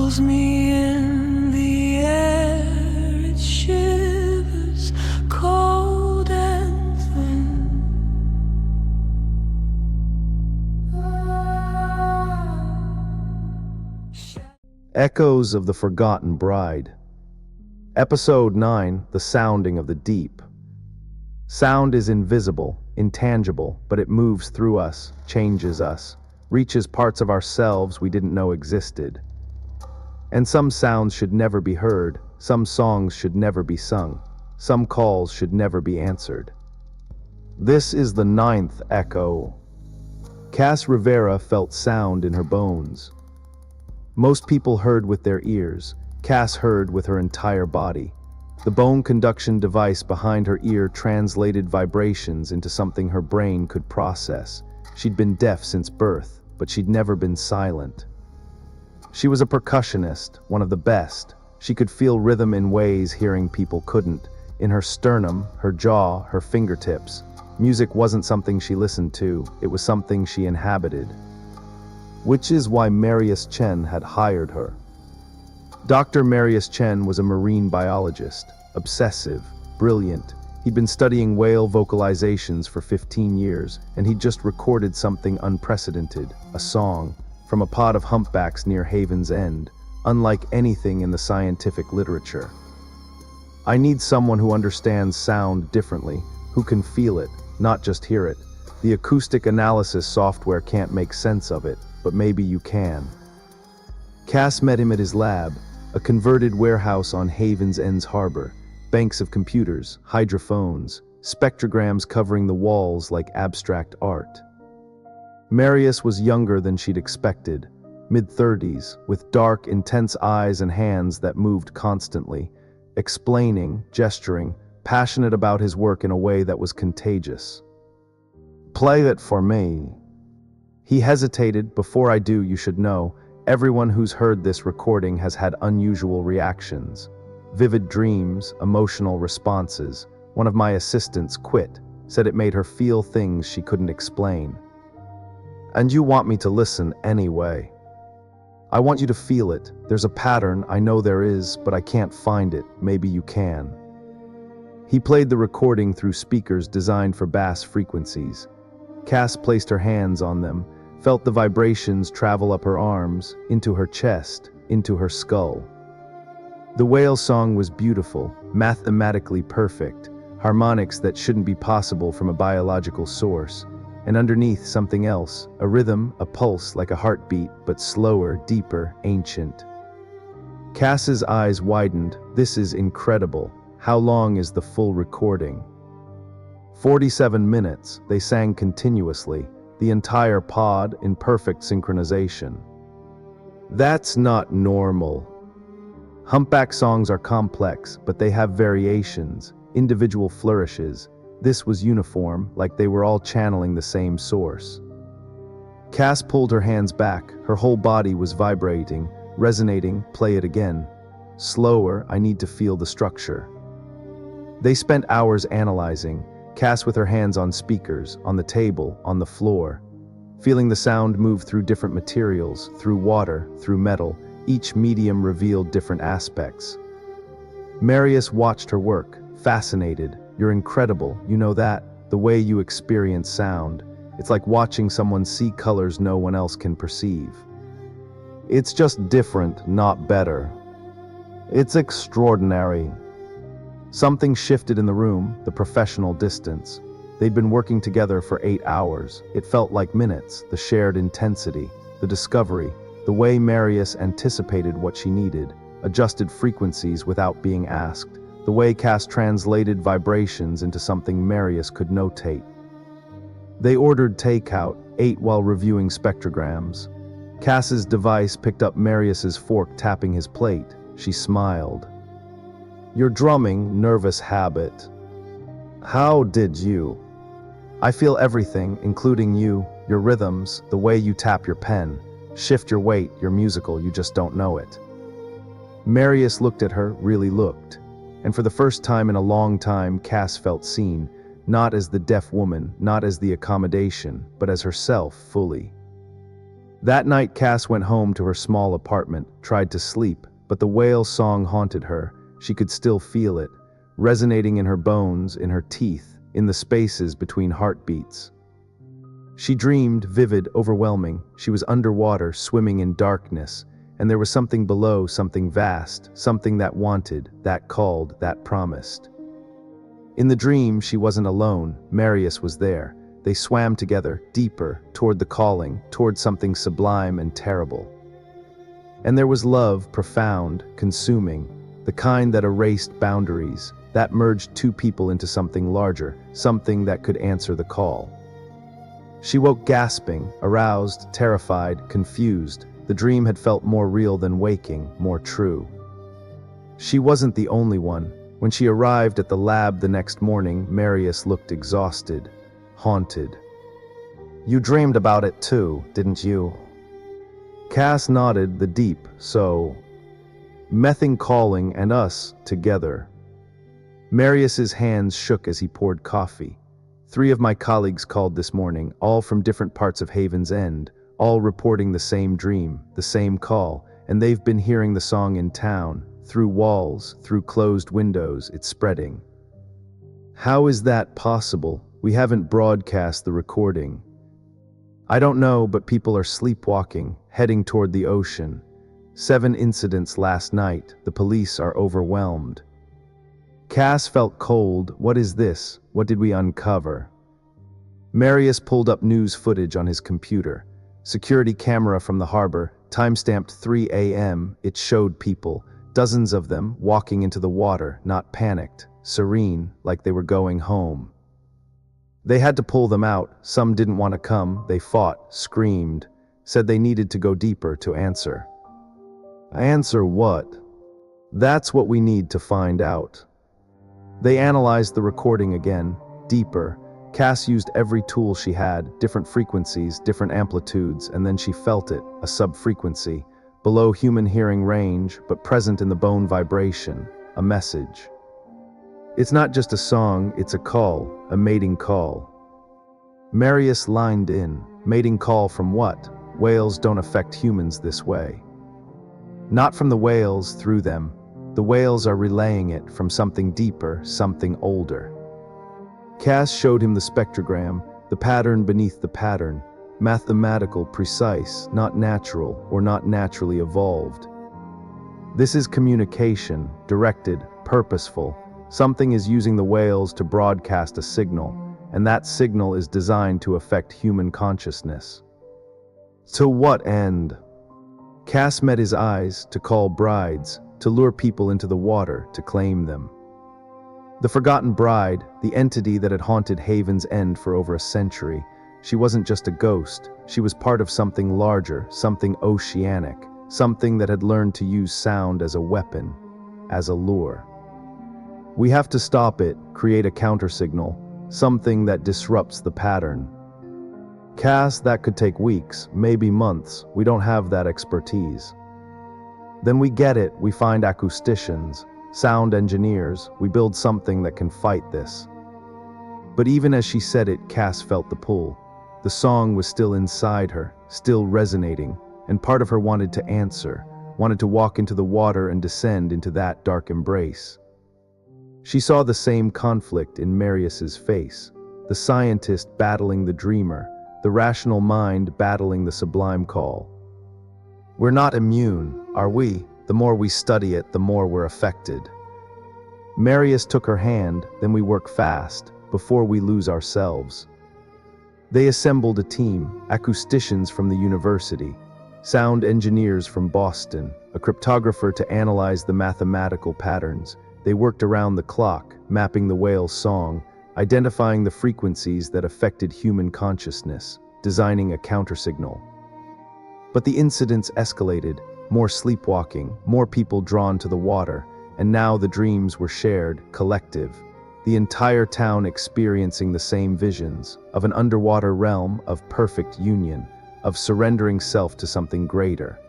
fills me in the air, it shivers cold and thin. Echoes of the Forgotten Bride. Episode 9, The Sounding of the Deep. Sound is invisible, intangible, but it moves through us, changes us, reaches parts of ourselves we didn't know existed. And some sounds should never be heard, some songs should never be sung, some calls should never be answered. This is the 9th echo. Cass Rivera felt sound in her bones. Most people heard with their ears. Cass heard with her entire body. The bone conduction device behind her ear translated vibrations into something her brain could process. She'd been deaf since birth, but she'd never been silent. She was a percussionist, one of the best. She could feel rhythm in ways hearing people couldn't. In her sternum, her jaw, her fingertips. Music wasn't something she listened to, it was something she inhabited. Which is why Marius Chen had hired her. Dr. Marius Chen was a marine biologist, obsessive, brilliant. He'd been studying whale vocalizations for 15 years, and he'd just recorded something unprecedented, a song, from a pod of humpbacks near Haven's End, unlike anything in the scientific literature. I need someone who understands sound differently, who can feel it, not just hear it. The acoustic analysis software can't make sense of it, but maybe you can. Cass met him at his lab, a converted warehouse on Haven's End's harbor, banks of computers, hydrophones, spectrograms covering the walls like abstract art. Marius was younger than she'd expected, mid-30s, with dark, intense eyes and hands that moved constantly, explaining, gesturing, passionate about his work in a way that was contagious. "Play it for me." He hesitated. "Before I do, you should know, everyone who's heard this recording has had unusual reactions. Vivid dreams, emotional responses. One of my assistants quit, said it made her feel things she couldn't explain. And you want me to listen anyway. I want you to feel it. There's a pattern, I know there is, but I can't find it. Maybe you can." He played the recording through speakers designed for bass frequencies. Cass placed her hands on them, felt the vibrations travel up her arms, into her chest, into her skull. The whale song was beautiful, mathematically perfect, harmonics that shouldn't be possible from a biological source, and underneath something else, a rhythm, a pulse like a heartbeat, but slower, deeper, ancient. Cass's eyes widened. This is incredible. How long is the full recording? 47 minutes, they sang continuously, the entire pod in perfect synchronization. That's not normal. Humpback songs are complex, but they have variations, individual flourishes. This was uniform, like they were all channeling the same source. Cass pulled her hands back, her whole body was vibrating, resonating. "Play it again. Slower, I need to feel the structure." They spent hours analyzing, Cass with her hands on speakers, on the table, on the floor, feeling the sound move through different materials, through water, through metal. Each medium revealed different aspects. Marius watched her work, fascinated. "You're incredible, you know that? The way you experience sound. It's like watching someone see colors no one else can perceive. It's just different, not better. It's extraordinary." Something shifted in the room, the professional distance. They'd been working together for 8 hours. It felt like minutes, the shared intensity, the discovery, the way Marius anticipated what she needed, adjusted frequencies without being asked, the way Cass translated vibrations into something Marius could notate. They ordered takeout, ate while reviewing spectrograms. Cass's device picked up Marius's fork tapping his plate. She smiled. "Your drumming, nervous habit. How did you? I feel everything, including you, your rhythms, the way you tap your pen. Shift your weight, you're musical, you just don't know it." Marius looked at her, really looked. And for the first time in a long time, Cass felt seen, not as the deaf woman, not as the accommodation, but as herself fully. That night, Cass went home to her small apartment, tried to sleep, but the whale song haunted her. She could still feel it, resonating in her bones, in her teeth, in the spaces between heartbeats. She dreamed, vivid, overwhelming. She was underwater, swimming in darkness, and there was something below, something vast, something that wanted, that called, that promised. In the dream, she wasn't alone. Marius was there. They swam together, deeper, toward the calling, toward something sublime and terrible. And there was love, profound, consuming, the kind that erased boundaries, that merged two people into something larger, something that could answer the call. She woke gasping, aroused, terrified, confused. The dream had felt more real than waking, more true. She wasn't the only one. When she arrived at the lab the next morning, Marius looked exhausted, haunted. "You dreamed about it too, didn't you?" Cass nodded, the deep, so. Mething calling and us together. Marius's hands shook as he poured coffee. 3 of my colleagues called this morning, all from different parts of Haven's End, all reporting the same dream, the same call, and they've been hearing the song in town, through walls, through closed windows. It's spreading. How is that possible? We haven't broadcast the recording. I don't know, but people are sleepwalking, heading toward the ocean. 7 incidents last night. The police are overwhelmed. Cass felt cold. What is this? What did we uncover? Marius pulled up news footage on his computer. Security camera from the harbor, timestamped 3 a.m. It showed people, dozens of them, walking into the water, not panicked, serene, like they were going home. They had to pull them out. Some didn't want to come. They fought, screamed, said they needed to go deeper to answer. Answer what? That's what we need to find out. They analyzed the recording again, deeper. Cass used every tool she had, different frequencies, different amplitudes, and then she felt it, a sub-frequency, below human hearing range, but present in the bone vibration, a message. It's not just a song, it's a call, a mating call. Marius lined in. Mating call from what? Whales don't affect humans this way. Not from the whales, through them. The whales are relaying it from something deeper, something older. Cass showed him the spectrogram, the pattern beneath the pattern, mathematical, precise, not natural or not naturally evolved. This is communication, directed, purposeful. Something is using the whales to broadcast a signal, and that signal is designed to affect human consciousness. To what end? Cass met his eyes, to call brides, to lure people into the water, to claim them. The forgotten bride, the entity that had haunted Haven's End for over a century, she wasn't just a ghost, she was part of something larger, something oceanic, something that had learned to use sound as a weapon, as a lure. We have to stop it, create a countersignal, something that disrupts the pattern. Cass, that could take weeks, maybe months. We don't have that expertise. Then we get it, we find acousticians, sound engineers, we build something that can fight this. But even as she said it, Cass felt the pull. The song was still inside her, still resonating, and part of her wanted to answer, wanted to walk into the water and descend into that dark embrace. She saw the same conflict in Marius's face, the scientist battling the dreamer, the rational mind battling the sublime call. We're not immune, are we? The more we study it, the more we're affected. Marius took her hand, then we work fast, before we lose ourselves. They assembled a team, acousticians from the university, sound engineers from Boston, a cryptographer to analyze the mathematical patterns. They worked around the clock, mapping the whale's song, identifying the frequencies that affected human consciousness, designing a countersignal. But the incidents escalated, more sleepwalking, more people drawn to the water, and now the dreams were shared, collective. The entire town experiencing the same visions, of an underwater realm, of perfect union, of surrendering self to something greater.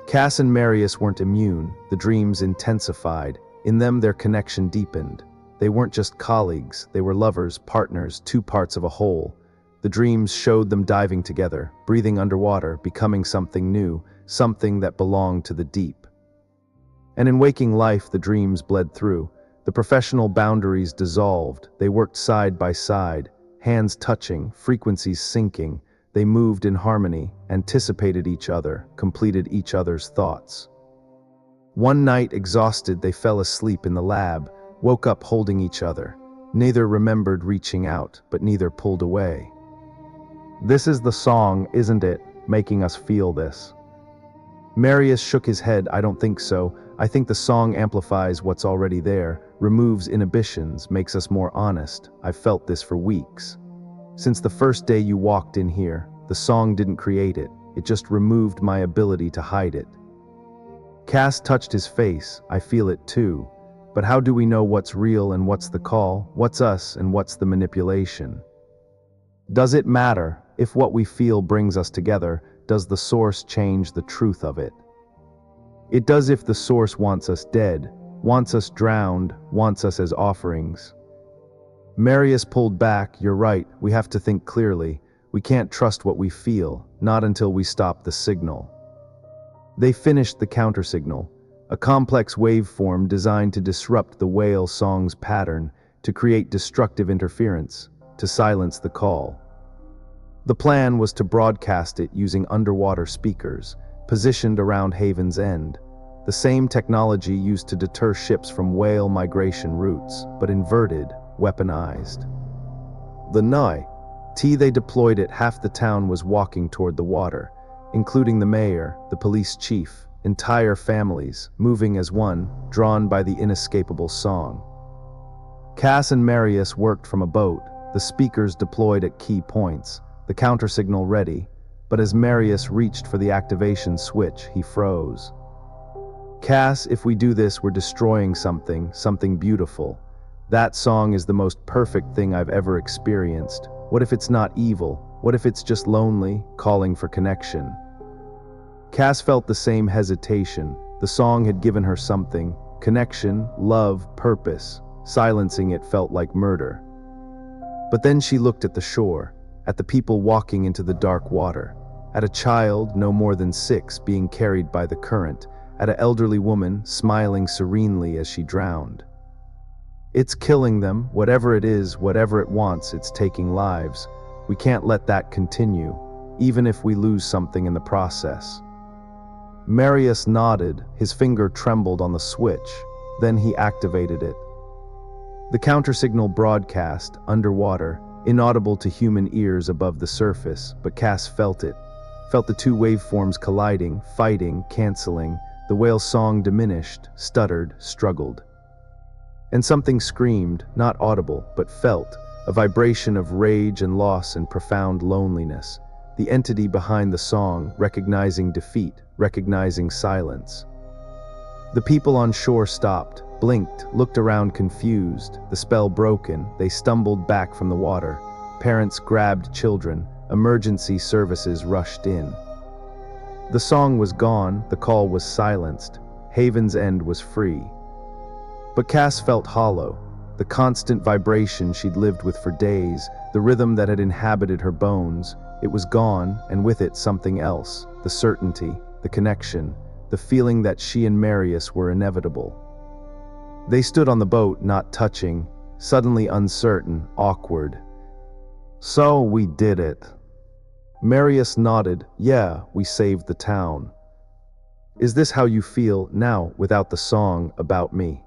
Cass and Marius weren't immune, the dreams intensified. In them their connection deepened. They weren't just colleagues, they were lovers, partners, two parts of a whole. The dreams showed them diving together, breathing underwater, becoming something new, something that belonged to the deep. And in waking life, the dreams bled through. The professional boundaries dissolved. They worked side by side, hands touching, frequencies syncing. They moved in harmony, anticipated each other, completed each other's thoughts. One night, exhausted, they fell asleep in the lab, woke up holding each other. Neither remembered reaching out, but neither pulled away. This is the song, isn't it, making us feel this? Marius shook his head. I don't think so. I think the song amplifies what's already there, removes inhibitions, makes us more honest. I've felt this for weeks. Since the first day you walked in here, the song didn't create it. It just removed my ability to hide it. Cass touched his face. I feel it too. But how do we know what's real and what's the call, what's us and what's the manipulation? Does it matter? If what we feel brings us together, does the source change the truth of it? It does if the source wants us dead, wants us drowned, wants us as offerings. Marius pulled back. You're right, we have to think clearly. We can't trust what we feel, not until we stop the signal. They finished the countersignal, a complex waveform designed to disrupt the whale song's pattern, to create destructive interference, to silence the call. The plan was to broadcast it using underwater speakers, positioned around Haven's End, the same technology used to deter ships from whale migration routes, but inverted, weaponized. The night they deployed it, half the town was walking toward the water, including the mayor, the police chief, entire families, moving as one, drawn by the inescapable song. Cass and Marius worked from a boat, the speakers deployed at key points, the countersignal ready, but as Marius reached for the activation switch, he froze. Cass, if we do this, we're destroying something beautiful. That song is the most perfect thing I've ever experienced. What if it's not evil? What if it's just lonely, calling for connection? Cass felt the same hesitation. The song had given her something: connection, love, purpose. Silencing it felt like murder. But then she looked at the shore, at the people walking into the dark water, at a child no more than 6 being carried by the current, at an elderly woman smiling serenely as she drowned. It's killing them, whatever it is, whatever it wants, it's taking lives. We can't let that continue, even if we lose something in the process. Marius nodded, his finger trembled on the switch, then he activated it. The countersignal broadcast, underwater, inaudible to human ears above the surface, but Cass felt it. Felt the two waveforms colliding, fighting, canceling. The whale song diminished, stuttered, struggled. And something screamed, not audible, but felt, a vibration of rage and loss and profound loneliness. The entity behind the song, recognizing defeat, recognizing silence. The people on shore stopped, blinked, looked around confused, the spell broken. They stumbled back from the water. Parents grabbed children. Emergency services rushed in. The song was gone, the call was silenced. Haven's End was free. But Cass felt hollow. The constant vibration she'd lived with for days, the rhythm that had inhabited her bones, it was gone, and with it something else, the certainty, the connection, the feeling that she and Marius were inevitable. They stood on the boat, not touching, suddenly uncertain, awkward. So we did it. Marius nodded. Yeah, we saved the town. Is this how you feel now, without the song, about me?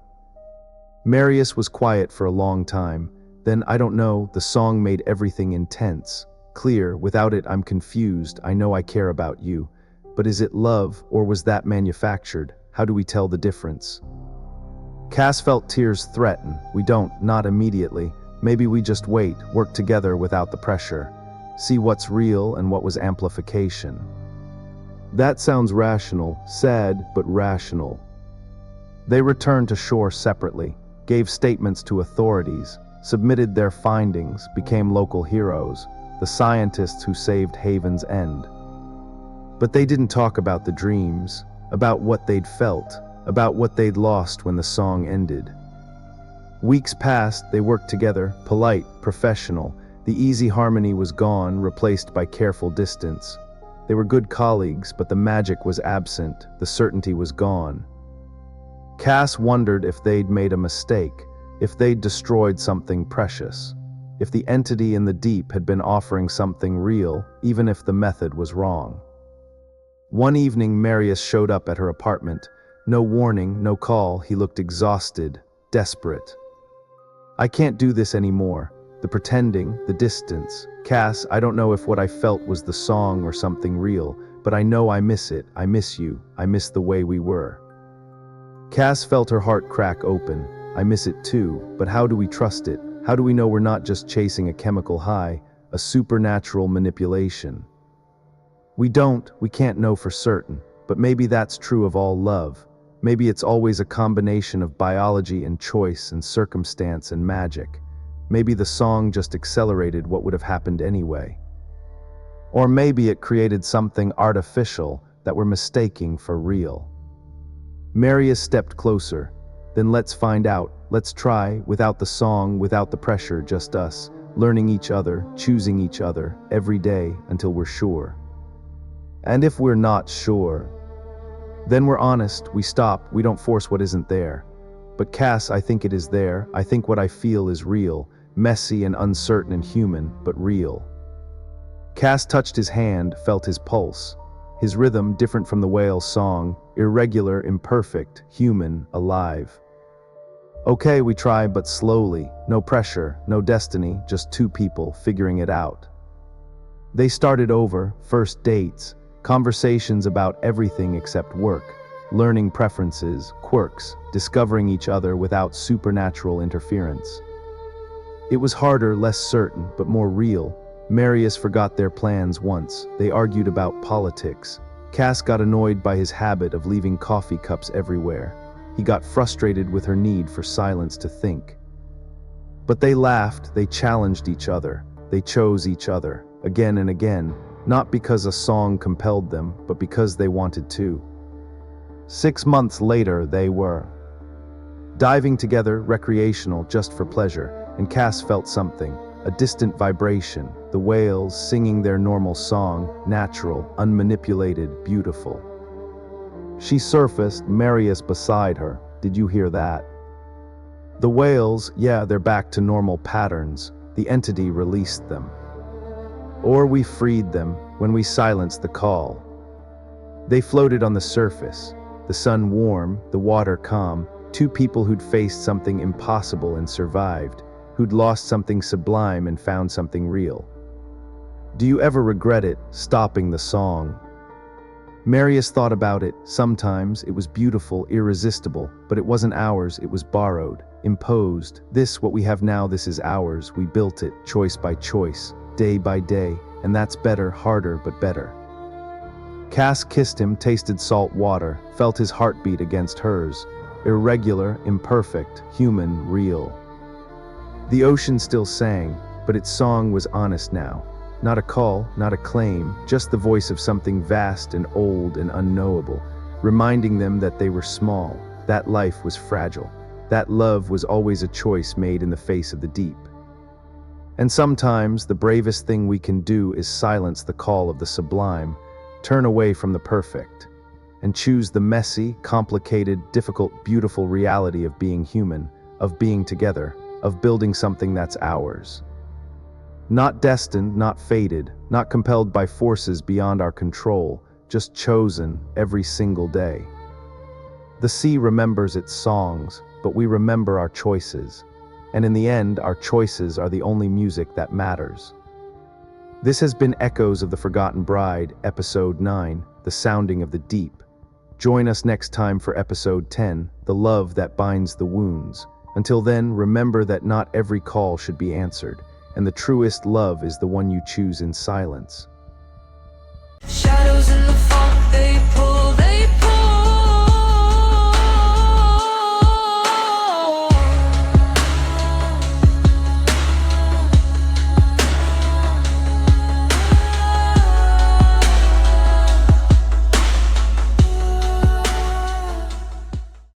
Marius was quiet for a long time. Then, I don't know, the song made everything intense, clear. Without it, I'm confused. I know I care about you. But is it love, or was that manufactured? How do we tell the difference? Cass felt tears threaten. We don't, not immediately. Maybe we just wait, work together without the pressure. See what's real and what was amplification. That sounds rational, sad, but rational. They returned to shore separately, gave statements to authorities, submitted their findings, became local heroes, the scientists who saved Haven's End. But they didn't talk about the dreams, about what they'd felt, about what they'd lost when the song ended. Weeks passed, they worked together, polite, professional. The easy harmony was gone, replaced by careful distance. They were good colleagues, but the magic was absent, the certainty was gone. Cass wondered if they'd made a mistake, if they'd destroyed something precious, if the entity in the deep had been offering something real, even if the method was wrong. One evening, Marius showed up at her apartment. No warning, no call. He looked exhausted, desperate. "I can't do this anymore. The pretending, the distance. Cass, I don't know if what I felt was the song or something real, but I know I miss it. I miss you. I miss the way we were." Cass felt her heart crack open. "I miss it too, but how do we trust it? How do we know we're not just chasing a chemical high, a supernatural manipulation?" We can't know for certain, but maybe that's true of all love. Maybe it's always a combination of biology and choice and circumstance and magic. Maybe the song just accelerated what would have happened anyway. Or maybe it created something artificial that we're mistaking for real. Marius stepped closer. "Then let's find out. Let's try, without the song, without the pressure, just us, learning each other, choosing each other, every day until we're sure. And if we're not sure, then we're honest, we stop, we don't force what isn't there. But Cass, I think it is there. I think what I feel is real, messy and uncertain and human, but real." Cass touched his hand, felt his pulse. His rhythm, different from the whale's song, irregular, imperfect, human, alive. "Okay, we try, but slowly. No pressure, no destiny, just two people figuring it out." They started over, first dates, conversations about everything except work, learning preferences, quirks, discovering each other without supernatural interference. It was harder, less certain, but more real. Marius forgot their plans once. They argued about politics. Cass got annoyed by his habit of leaving coffee cups everywhere. He got frustrated with her need for silence to think. But they laughed, they challenged each other, they chose each other, again and again, not because a song compelled them, but because they wanted to. 6 months later, they were diving together, recreational, just for pleasure, and Cass felt something, a distant vibration, the whales singing their normal song, natural, unmanipulated, beautiful. She surfaced, Marius beside her. "Did you hear that?" The whales, yeah, they're back to normal patterns. The entity released them. Or we freed them when we silenced the call. They floated on the surface, the sun warm, the water calm, two people who'd faced something impossible and survived, who'd lost something sublime and found something real. Do you ever regret it, stopping the song? Marius thought about it. Sometimes it was beautiful, irresistible, but it wasn't ours, it was borrowed, imposed. This, what we have now, this is ours. We built it, choice by choice, day by day, and that's better, harder, but better. Cass kissed him, tasted salt water, felt his heartbeat against hers. Irregular, imperfect, human, real. The ocean still sang, but its song was honest now. Not a call, not a claim, just the voice of something vast and old and unknowable, reminding them that they were small, that life was fragile, that love was always a choice made in the face of the deep. And sometimes the bravest thing we can do is silence the call of the sublime, turn away from the perfect, and choose the messy, complicated, difficult, beautiful reality of being human, of being together, of building something that's ours. Not destined, not fated, not compelled by forces beyond our control, just chosen every single day. The sea remembers its songs, but we remember our choices. And in the end, our choices are the only music that matters. This has been Echoes of the Forgotten Bride, Episode 9, The Sounding of the Deep. Join us next time for Episode 10, The Love That Binds the Wounds. Until then, remember that not every call should be answered, and the truest love is the one you choose in silence. Shadows in the fog, they